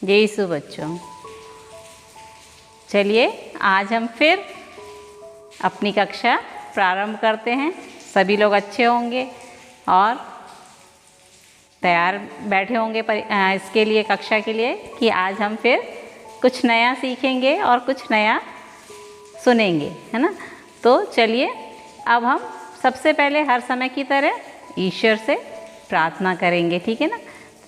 जय यीशु बच्चों। चलिए आज हम फिर अपनी कक्षा प्रारंभ करते हैं। सभी लोग अच्छे होंगे और तैयार बैठे होंगे इसके लिए, कक्षा के लिए, कि आज हम फिर कुछ नया सीखेंगे और कुछ नया सुनेंगे, है ना। तो चलिए अब हम सबसे पहले हर समय की तरह ईश्वर से प्रार्थना करेंगे, ठीक है ना।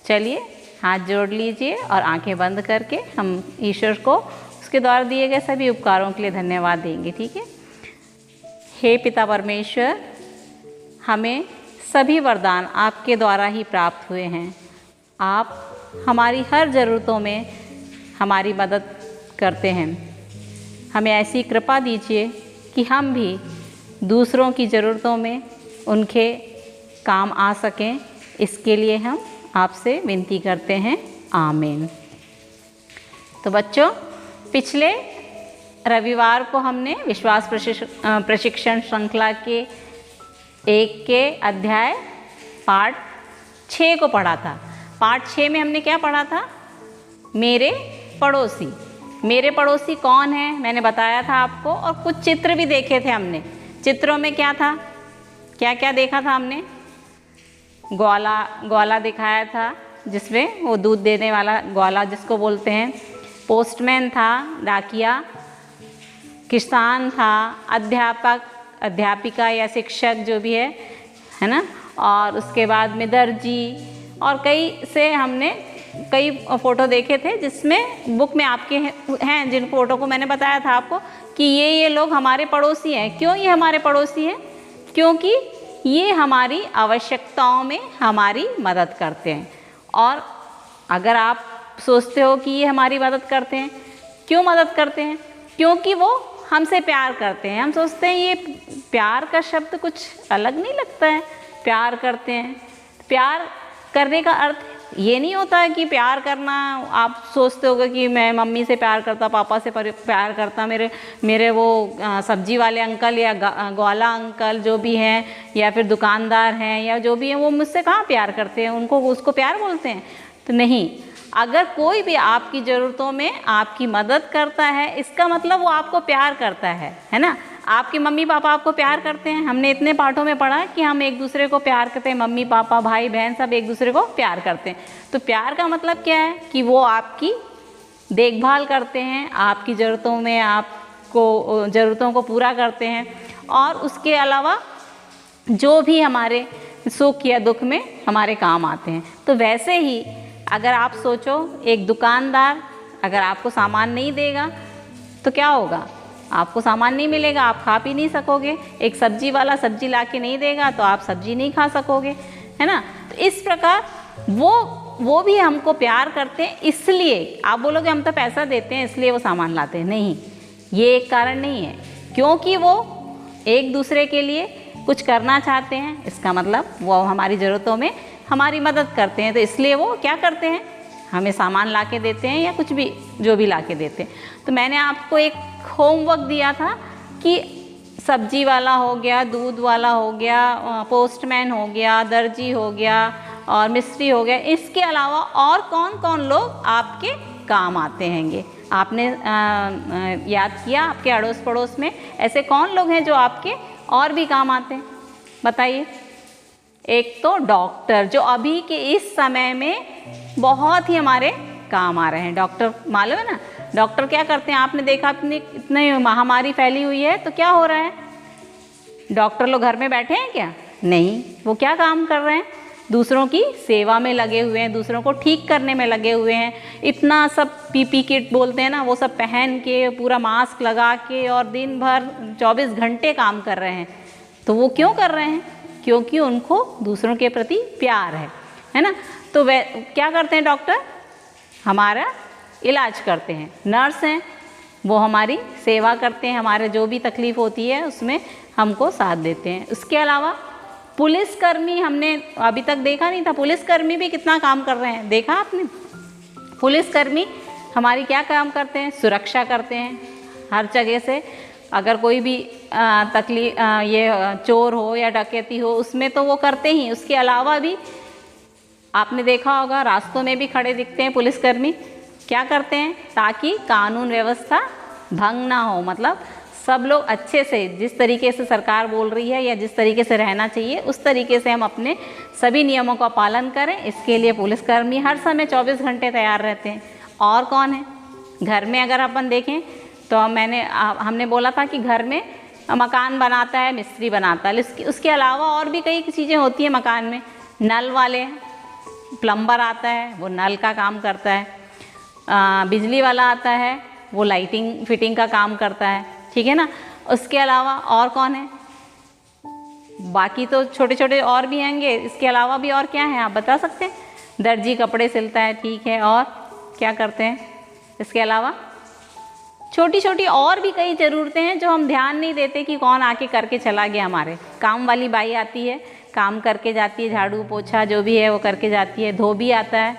चलिए हाथ जोड़ लीजिए और आंखें बंद करके हम ईश्वर को उसके द्वारा दिए गए सभी उपकारों के लिए धन्यवाद देंगे, ठीक है। हे पिता परमेश्वर, हमें सभी वरदान आपके द्वारा ही प्राप्त हुए हैं। आप हमारी हर ज़रूरतों में हमारी मदद करते हैं। हमें ऐसी कृपा दीजिए कि हम भी दूसरों की ज़रूरतों में उनके काम आ सकें। इसके लिए हम आपसे विनती करते हैं, आमीन। तो बच्चों, पिछले रविवार को हमने विश्वास प्रशिक्षण श्रृंखला के 1 के अध्याय पाठ 6 को पढ़ा था। पाठ 6 में हमने क्या पढ़ा था? मेरे पड़ोसी। मेरे पड़ोसी कौन है मैंने बताया था आपको, और कुछ चित्र भी देखे थे हमने। चित्रों में क्या था, क्या क्या देखा था हमने? ग्वाला दिखाया था, जिसमें वो दूध देने वाला ग्वाला जिसको बोलते हैं। पोस्टमैन था, डाकिया, किसान था, अध्यापिका या शिक्षक जो भी है ना। और उसके बाद में दर्जी, और हमने कई फ़ोटो देखे थे, जिसमें बुक में आपके हैं जिन फ़ोटो को मैंने बताया था आपको कि ये लोग हमारे पड़ोसी हैं। क्यों ये हमारे पड़ोसी हैं? क्योंकि ये हमारी आवश्यकताओं में हमारी मदद करते हैं। और अगर आप सोचते हो कि ये हमारी मदद करते हैं, क्यों मदद करते हैं? क्योंकि वो हमसे प्यार करते हैं। हम सोचते हैं ये प्यार का शब्द कुछ अलग नहीं लगता है, प्यार करते हैं। प्यार करने का अर्थ ये नहीं होता है कि प्यार करना, आप सोचते होगे कि मैं मम्मी से प्यार करता, पापा से प्यार करता, मेरे वो सब्जी वाले अंकल या ग्वाला अंकल जो भी हैं, या फिर दुकानदार हैं, या जो भी हैं, वो मुझसे कहाँ प्यार करते हैं, उसको प्यार बोलते हैं? तो नहीं। अगर कोई भी आपकी ज़रूरतों में आपकी मदद करता है, इसका मतलब वो आपको प्यार करता है ना। आपके मम्मी पापा आपको प्यार करते हैं। हमने इतने पाठों में पढ़ा कि हम एक दूसरे को प्यार करते हैं। मम्मी पापा भाई बहन सब एक दूसरे को प्यार करते हैं। तो प्यार का मतलब क्या है? कि वो आपकी देखभाल करते हैं, आपकी ज़रूरतों में आपको ज़रूरतों को पूरा करते हैं, और उसके अलावा जो भी हमारे सुख या दुख में हमारे काम आते हैं। तो वैसे ही अगर आप सोचो, एक दुकानदार अगर आपको सामान नहीं देगा तो क्या होगा? आपको सामान नहीं मिलेगा, आप खा पी नहीं सकोगे। एक सब्जी वाला सब्जी ला के नहीं देगा तो आप सब्जी नहीं खा सकोगे, है ना। तो इस प्रकार वो भी हमको प्यार करते हैं। इसलिए आप बोलोगे हम तो पैसा देते हैं इसलिए वो सामान लाते हैं। नहीं, ये एक कारण नहीं है। क्योंकि वो एक दूसरे के लिए कुछ करना चाहते हैं, इसका मतलब वो हमारी ज़रूरतों में हमारी मदद करते हैं। तो इसलिए वो क्या करते हैं? हमें सामान ला के देते हैं, या कुछ भी जो भी ला के देते हैं। तो मैंने आपको एक होमवर्क दिया था कि सब्जी वाला हो गया, दूध वाला हो गया, पोस्टमैन हो गया, दर्जी हो गया और मिस्त्री हो गया, इसके अलावा और कौन कौन लोग आपके काम आते हैंगे? आपने याद किया? आपके अड़ोस पड़ोस में ऐसे कौन लोग हैं जो आपके और भी काम आते हैं? बताइए। एक तो डॉक्टर, जो अभी के इस समय में बहुत ही हमारे काम आ रहे हैं। डॉक्टर मालूम है ना, डॉक्टर क्या करते हैं? आपने देखा, अपनी इतनी महामारी फैली हुई है तो क्या हो रहा है? डॉक्टर लोग घर में बैठे हैं क्या? नहीं, वो क्या काम कर रहे हैं? दूसरों की सेवा में लगे हुए हैं, दूसरों को ठीक करने में लगे हुए हैं। इतना सब पीपी किट बोलते हैं ना, वो सब पहन के, पूरा मास्क लगा के, और दिन भर 24 घंटे काम कर रहे हैं। तो वो क्यों कर रहे हैं? क्योंकि उनको दूसरों के प्रति प्यार है ना। तो वे क्या करते हैं? डॉक्टर हमारा इलाज करते हैं। नर्स हैं, वो हमारी सेवा करते हैं, हमारे जो भी तकलीफ़ होती है उसमें हमको साथ देते हैं। उसके अलावा पुलिसकर्मी, हमने अभी तक देखा नहीं था, पुलिसकर्मी भी कितना काम कर रहे हैं। देखा आपने? पुलिसकर्मी हमारी क्या काम करते हैं? सुरक्षा करते हैं हर जगह से। अगर कोई भी ये चोर हो या डकैती हो, उसमें तो वो करते ही। उसके अलावा भी आपने देखा होगा, रास्तों में भी खड़े दिखते हैं पुलिसकर्मी, क्या करते हैं? ताकि कानून व्यवस्था भंग ना हो, मतलब सब लोग अच्छे से, जिस तरीके से सरकार बोल रही है या जिस तरीके से रहना चाहिए उस तरीके से हम अपने सभी नियमों का पालन करें। इसके लिए पुलिसकर्मी हर समय 24 घंटे तैयार रहते हैं। और कौन है? घर में अगर अपन देखें तो हमने बोला था कि घर में मकान बनाता है मिस्त्री बनाता है, उसके अलावा और भी कई चीज़ें होती हैं मकान में। नल वाले, प्लम्बर आता है वो नल का काम करता है, बिजली वाला आता है वो लाइटिंग फिटिंग का काम करता है, ठीक है ना। उसके अलावा और कौन है? बाकी तो छोटे छोटे और भी होंगे, इसके अलावा भी और क्या है आप बता सकते हैं? दर्जी कपड़े सिलता है, ठीक है, और क्या करते हैं इसके अलावा? छोटी छोटी और भी कई ज़रूरतें हैं जो हम ध्यान नहीं देते कि कौन आके करके चला गया। हमारे काम वाली बाई आती है, काम करके जाती है, झाड़ू पोछा जो भी है वो करके जाती है, धोबी आता है,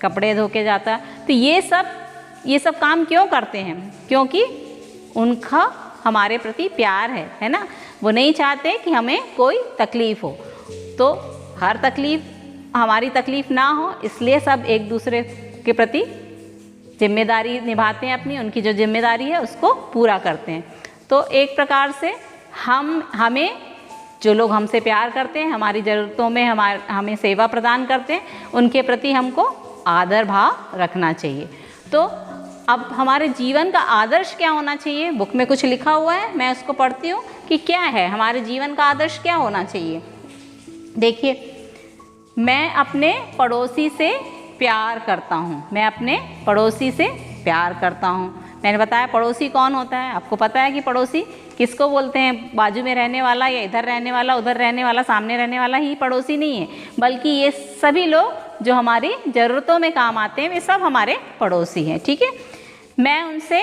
कपड़े धो के जाता है। तो ये सब काम क्यों करते हैं? क्योंकि उनका हमारे प्रति प्यार है ना। वो नहीं चाहते कि हमें कोई तकलीफ़ हो, तो हर तकलीफ़ हमारी तकलीफ़ ना हो, इसलिए सब एक दूसरे के प्रति जिम्मेदारी निभाते हैं अपनी, उनकी जो जिम्मेदारी है उसको पूरा करते हैं। तो एक प्रकार से हमें जो लोग हमसे प्यार करते हैं, हमारी ज़रूरतों में हमें सेवा प्रदान करते हैं, उनके प्रति हमको आदर भाव रखना चाहिए। तो अब हमारे जीवन का आदर्श क्या होना चाहिए? बुक में कुछ लिखा हुआ है, मैं उसको पढ़ती हूँ कि क्या है हमारे जीवन का आदर्श क्या होना चाहिए। देखिए, मैं अपने पड़ोसी से प्यार करता हूँ, मैं अपने पड़ोसी से प्यार करता हूँ। मैंने बताया पड़ोसी कौन होता है, आपको पता है कि पड़ोसी किसको बोलते हैं? बाजू में रहने वाला या इधर रहने वाला, उधर रहने वाला, सामने रहने वाला ही पड़ोसी नहीं है, बल्कि ये सभी लोग जो हमारी ज़रूरतों में काम आते हैं वे सब हमारे पड़ोसी हैं, ठीक है। मैं उनसे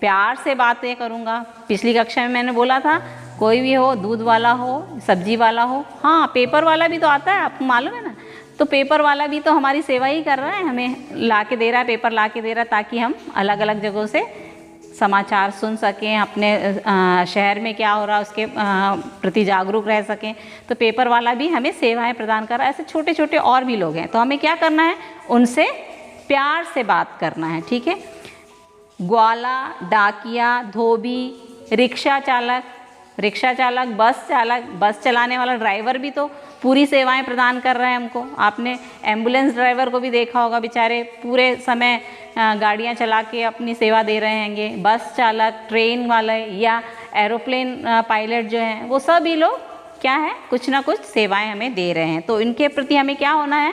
प्यार से बातें करूँगा। पिछली कक्षा में मैंने बोला था कोई भी हो, दूध वाला हो, सब्जी वाला हो, हाँ पेपर वाला भी तो आता है, आपको मालूम है ना। तो पेपर वाला भी तो हमारी सेवा ही कर रहा है, हमें ला के दे रहा है, पेपर ला के दे रहा है, ताकि हम अलग अलग जगहों से समाचार सुन सकें, अपने शहर में क्या हो रहा है उसके प्रति जागरूक रह सकें। तो पेपर वाला भी हमें सेवाएं प्रदान कर रहा है। ऐसे छोटे छोटे और भी लोग हैं, तो हमें क्या करना है? उनसे प्यार से बात करना है, ठीक है। ग्वाला, डाकिया, धोबी, रिक्शा चालक, बस चलाने वाला ड्राइवर भी तो पूरी सेवाएं प्रदान कर रहे हैं हमको। आपने एम्बुलेंस ड्राइवर को भी देखा होगा, बेचारे पूरे समय गाड़ियां चला के अपनी सेवा दे रहे हैंगे। बस चालक, ट्रेन वाले या एरोप्लेन पायलट जो हैं, वो सभी लोग क्या है, कुछ ना कुछ सेवाएं हमें दे रहे हैं। तो इनके प्रति हमें क्या होना है?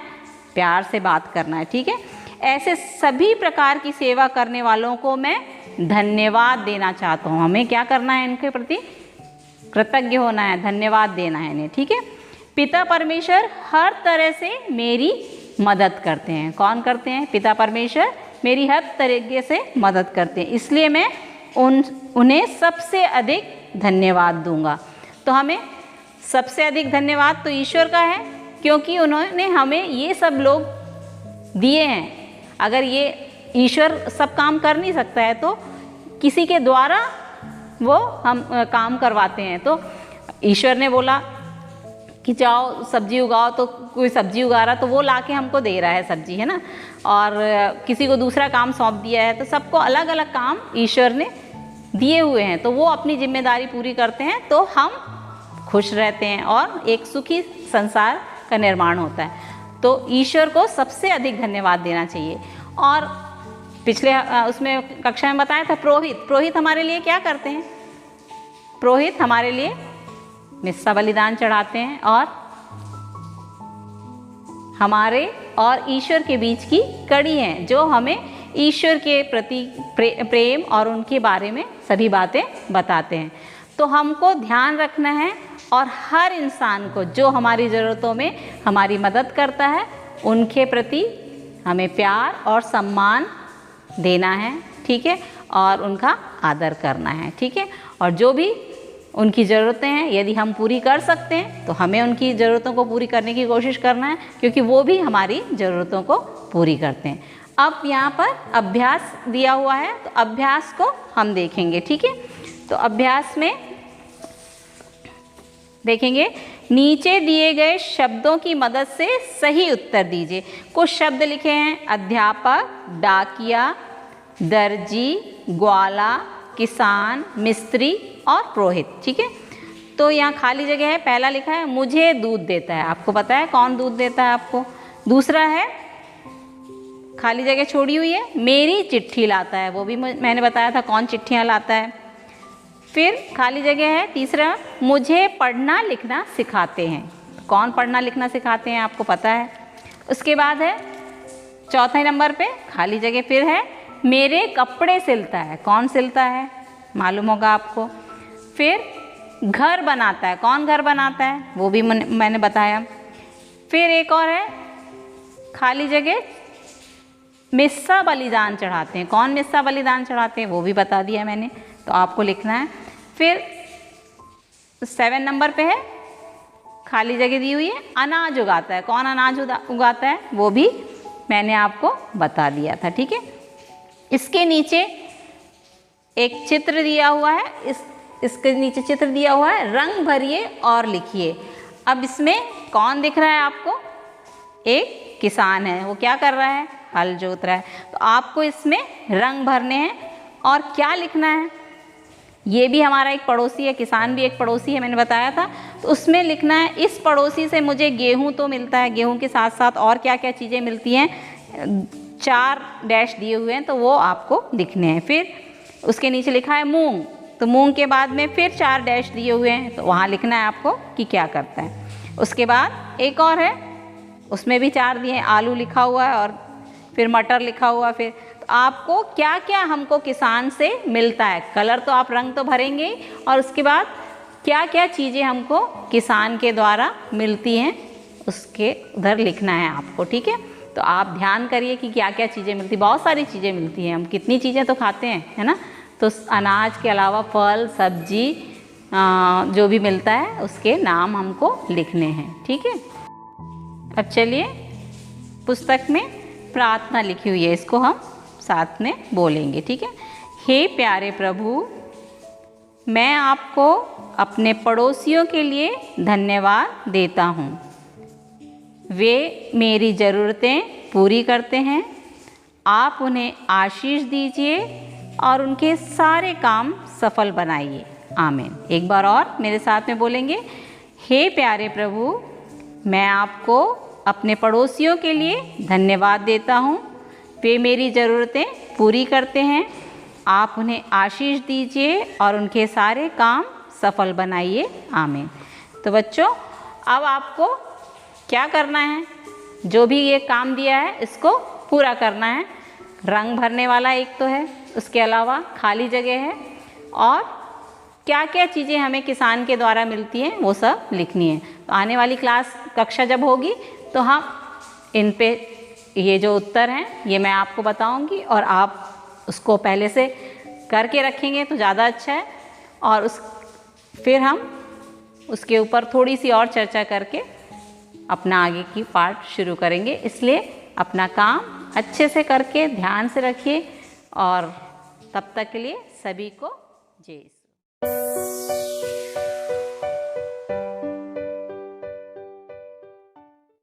प्यार से बात करना है, ठीक है। ऐसे सभी प्रकार की सेवा करने वालों को मैं धन्यवाद देना चाहता हूँ। हमें क्या करना है? इनके प्रति कृतज्ञ होना है, धन्यवाद देना है इन्हें, ठीक है। पिता परमेश्वर हर तरह से मेरी मदद करते हैं। कौन करते हैं? पिता परमेश्वर मेरी हर तरीके से मदद करते हैं, इसलिए मैं उन्हें सबसे अधिक धन्यवाद दूंगा। तो हमें सबसे अधिक धन्यवाद तो ईश्वर का है, क्योंकि उन्होंने हमें ये सब लोग दिए हैं। अगर ये ईश्वर सब काम कर नहीं सकता है तो किसी के द्वारा वो हम काम करवाते हैं। तो ईश्वर ने बोला कि जाओ सब्जी उगाओ, तो कोई सब्जी उगा रहा तो वो लाके हमको दे रहा है सब्जी, है ना। और किसी को दूसरा काम सौंप दिया है, तो सबको अलग अलग काम ईश्वर ने दिए हुए हैं, तो वो अपनी जिम्मेदारी पूरी करते हैं, तो हम खुश रहते हैं और एक सुखी संसार का निर्माण होता है। तो ईश्वर को सबसे अधिक धन्यवाद देना चाहिए। और पिछले उसमें कक्षा में बताया था पुरोहित हमारे लिए क्या करते हैं? पुरोहित हमारे लिए मिस्सा बलिदान चढ़ाते हैं और हमारे और ईश्वर के बीच की कड़ी हैं, जो हमें ईश्वर के प्रति प्रेम और उनके बारे में सभी बातें बताते हैं। तो हमको ध्यान रखना है और हर इंसान को जो हमारी ज़रूरतों में हमारी मदद करता है उनके प्रति हमें प्यार और सम्मान देना है, ठीक है, और उनका आदर करना है, ठीक है। और जो भी उनकी ज़रूरतें हैं यदि हम पूरी कर सकते हैं तो हमें उनकी ज़रूरतों को पूरी करने की कोशिश करना है, क्योंकि वो भी हमारी ज़रूरतों को पूरी करते हैं। अब यहाँ पर अभ्यास दिया हुआ है, तो अभ्यास को हम देखेंगे, ठीक है। तो अभ्यास में देखेंगे, नीचे दिए गए शब्दों की मदद से सही उत्तर दीजिए। कुछ शब्द लिखे हैं, अध्यापक, डाकिया, दर्जी, ग्वाला, किसान, मिस्त्री और पुरोहित। ठीक है, तो यहाँ खाली जगह है। पहला लिखा है मुझे दूध देता है, आपको पता है कौन दूध देता है आपको। दूसरा है, खाली जगह छोड़ी हुई है, मेरी चिट्ठी लाता है, वो भी मैंने बताया था कौन चिट्ठियाँ लाता है। फिर खाली जगह है तीसरा, मुझे पढ़ना लिखना सिखाते हैं, कौन पढ़ना लिखना सिखाते हैं आपको पता है। उसके बाद है चौथे नंबर पे खाली जगह फिर है, मेरे कपड़े सिलता है, कौन सिलता है मालूम होगा आपको। फिर घर बनाता है, कौन घर बनाता है, वो भी मैंने बताया। फिर एक और है खाली जगह, मिस्सा बलिदान चढ़ाते हैं, कौन मिस्सा बलिदान चढ़ाते हैं, वो भी बता दिया मैंने, तो आपको लिखना है। फिर 7 नंबर पे है, खाली जगह दी हुई है, अनाज उगाता है, कौन अनाज उगाता है, वो भी मैंने आपको बता दिया था। ठीक है, इसके नीचे एक चित्र दिया हुआ है, इसके नीचे चित्र दिया हुआ है, रंग भरिए और लिखिए। अब इसमें कौन दिख रहा है आपको, एक किसान है, वो क्या कर रहा है, हल जोत रहा है। तो आपको इसमें रंग भरने हैं और क्या लिखना है, ये भी हमारा एक पड़ोसी है, किसान भी एक पड़ोसी है, मैंने बताया था। तो उसमें लिखना है, इस पड़ोसी से मुझे गेहूं तो मिलता है, गेहूं के साथ साथ और क्या क्या चीज़ें मिलती हैं, 4 डैश दिए हुए हैं, तो वो आपको लिखने हैं। फिर उसके नीचे लिखा है मूंग, तो मूंग के बाद में फिर 4 डैश दिए हुए हैं, तो वहाँ लिखना है आपको कि क्या करता है। उसके बाद एक और है, उसमें भी 4 दिए हैं, आलू लिखा हुआ है और फिर मटर लिखा हुआ। फिर तो आपको क्या क्या हमको किसान से मिलता है, कलर तो आप रंग तो भरेंगे, और उसके बाद क्या क्या चीज़ें हमको किसान के द्वारा मिलती हैं उसके उधर लिखना है आपको। ठीक है, तो आप ध्यान करिए कि क्या क्या चीज़ें मिलती, बहुत सारी चीज़ें मिलती हैं, हम कितनी चीज़ें तो खाते हैं, है ना। तो अनाज के अलावा फल सब्जी जो भी मिलता है उसके नाम हमको लिखने हैं। ठीक है, अब चलिए, पुस्तक में प्रार्थना लिखी हुई है, इसको हम साथ में बोलेंगे। ठीक है, हे प्यारे प्रभु, मैं आपको अपने पड़ोसियों के लिए धन्यवाद देता हूँ, वे मेरी ज़रूरतें पूरी करते हैं। आप उन्हें आशीष दीजिए और उनके सारे काम सफल बनाइए, आमीन। एक बार और मेरे साथ में बोलेंगे, हे प्यारे प्रभु, मैं आपको अपने पड़ोसियों के लिए धन्यवाद देता हूँ, वे मेरी ज़रूरतें पूरी करते हैं। आप उन्हें आशीष दीजिए और उनके सारे काम सफल बनाइए, आमीन। तो बच्चों, अब आपको क्या करना है, जो भी ये काम दिया है इसको पूरा करना है। रंग भरने वाला एक तो है, उसके अलावा खाली जगह है, और क्या क्या चीज़ें हमें किसान के द्वारा मिलती हैं वो सब लिखनी है। तो आने वाली कक्षा जब होगी तो हम इन पे ये जो उत्तर हैं ये मैं आपको बताऊंगी, और आप उसको पहले से करके रखेंगे तो ज़्यादा अच्छा है, और फिर हम उसके ऊपर थोड़ी सी और चर्चा करके अपना आगे की पार्ट शुरू करेंगे। इसलिए अपना काम अच्छे से करके ध्यान से रखिए, और तब तक के लिए सभी को जय।